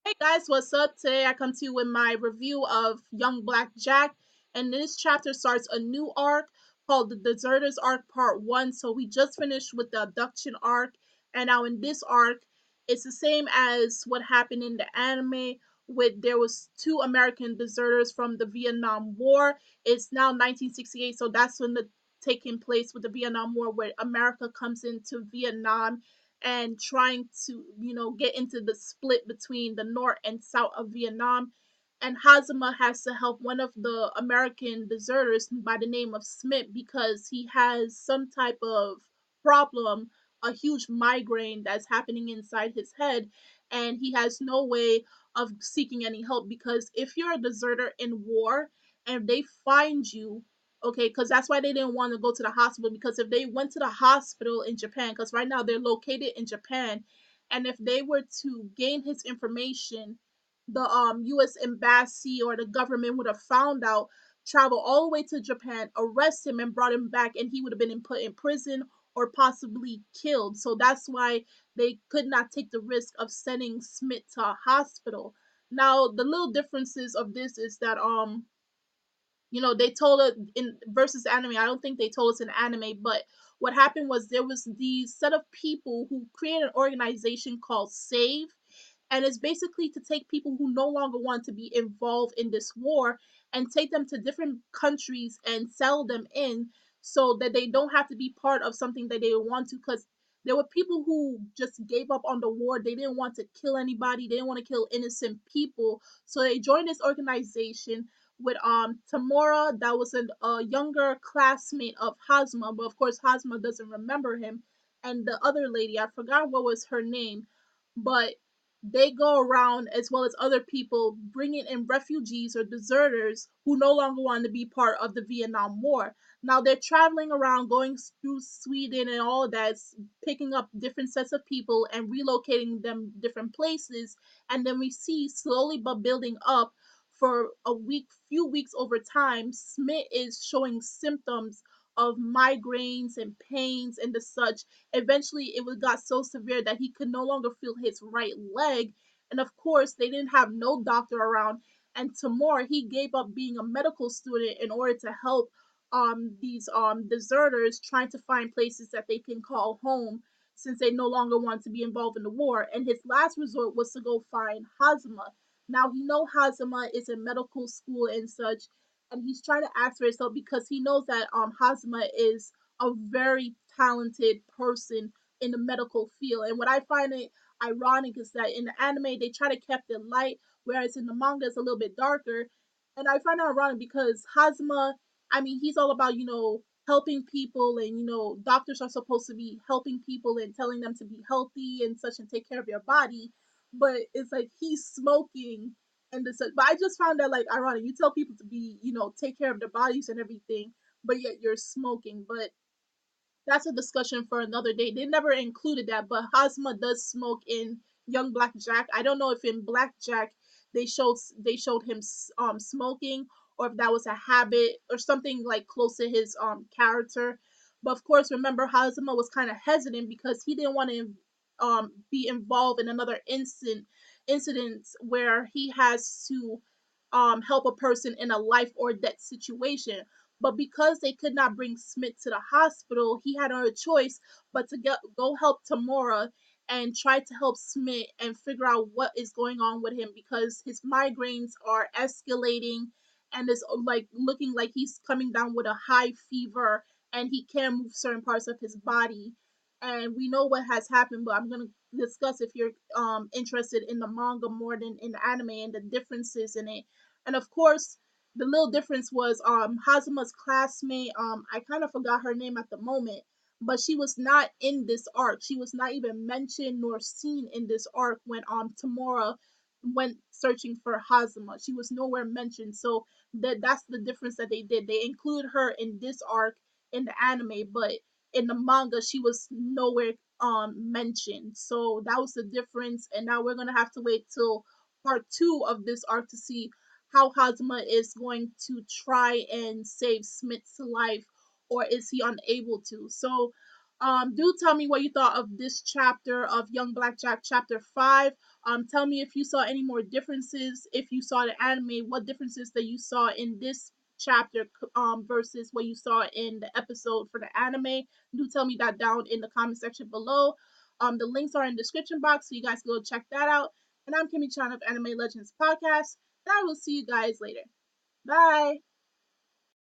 Hey guys, what's up? Today I come to you with my review of Young Black Jack, and this chapter starts a new arc called the Deserters Arc Part 1. So we just finished with the abduction arc, and now in this arc, it's the same as what happened in the anime with there was two American deserters from the Vietnam War. It's now 1968, so that's when the taking place with the Vietnam War where America comes into Vietnam and trying to, get into the split between the north and south of Vietnam. And Hazama has to help one of the American deserters by the name of Smith because he has some type of problem, a huge migraine that's happening inside his head, and he has no way of seeking any help because if you're a deserter in war and they find you, okay, because that's why they didn't want to go to the hospital. Because if they went to the hospital in Japan, because right now they're located in Japan, and if they were to gain his information, the U.S. embassy or the government would have found out, travel all the way to Japan, arrest him, and brought him back, and he would have been put in prison or possibly killed. So that's why they could not take the risk of sending Smith to a hospital. Now, the little differences of this is that they told it in versus anime. I don't think they told us in anime, but what happened was there was these set of people who created an organization called Save, and it's basically to take people who no longer want to be involved in this war and take them to different countries and sell them in so that they don't have to be part of something that they want to, because there were people who just gave up on the war. They didn't want to kill anybody. They didn't want to kill innocent people. So they joined this organization with Tamora, that was a younger classmate of Hazma, but of course Hazma doesn't remember him, and the other lady, I forgot what was her name, but they go around as well as other people bringing in refugees or deserters who no longer want to be part of the Vietnam War. Now they're traveling around, going through Sweden and all of that, picking up different sets of people and relocating them different places, and then we see slowly but building up for few weeks over time, Smith is showing symptoms of migraines and pains and the such. Eventually, got so severe that he could no longer feel his right leg, and of course, they didn't have no doctor around. And Tamor, he gave up being a medical student in order to help these deserters trying to find places that they can call home since they no longer want to be involved in the war. And his last resort was to go find Hazama. Now he know Hazama is in medical school and such, and he's trying to ask for his help because he knows that Hazama is a very talented person in the medical field. And what I find it ironic is that in the anime they try to keep it light, whereas in the manga it's a little bit darker. And I find it ironic because Hazama, I mean, he's all about helping people, and doctors are supposed to be helping people and telling them to be healthy and such and take care of your body, but it's like he's smoking and this. But I just found that like ironic. You tell people to be, take care of their bodies and everything, but yet you're smoking. But that's a discussion for another day. They never included that, but Hazma does smoke in Young Black Jack. I don't know if in Black Jack they showed him smoking, or if that was a habit or something like close to his character. But of course, remember Hazma was kind of hesitant because he didn't want to be involved in another incident where he has to help a person in a life or death situation. But because they could not bring Smith to the hospital, he had no choice but to go help Tamora and try to help Smith and figure out what is going on with him because his migraines are escalating and it's like looking like he's coming down with a high fever and he can't move certain parts of his body. And we know what has happened, but I'm gonna discuss if you're interested in the manga more than in the anime and the differences in it. And of course, the little difference was Hazuma's classmate. I kind of forgot her name at the moment, but she was not in this arc. She was not even mentioned nor seen in this arc when Tamora went searching for Hazuma. She was nowhere mentioned. So that's the difference that they did. They include her in this arc in the anime, but in the manga she was nowhere mentioned. So that was the difference. And now we're gonna have to wait till part two of this arc to see how Hazuma is going to try and save Smith's life, or is he unable to? So, do tell me what you thought of this chapter of Young Black Jack, chapter 5. Tell me if you saw any more differences. If you saw the anime, what differences that you saw in this chapter versus what you saw in the episode for the anime. Do tell me that down in the comment section below. The links are in the description box, so you guys go check that out. And I'm Kimmy Chan of Anime Legends Podcast, and I will see you guys later. Bye.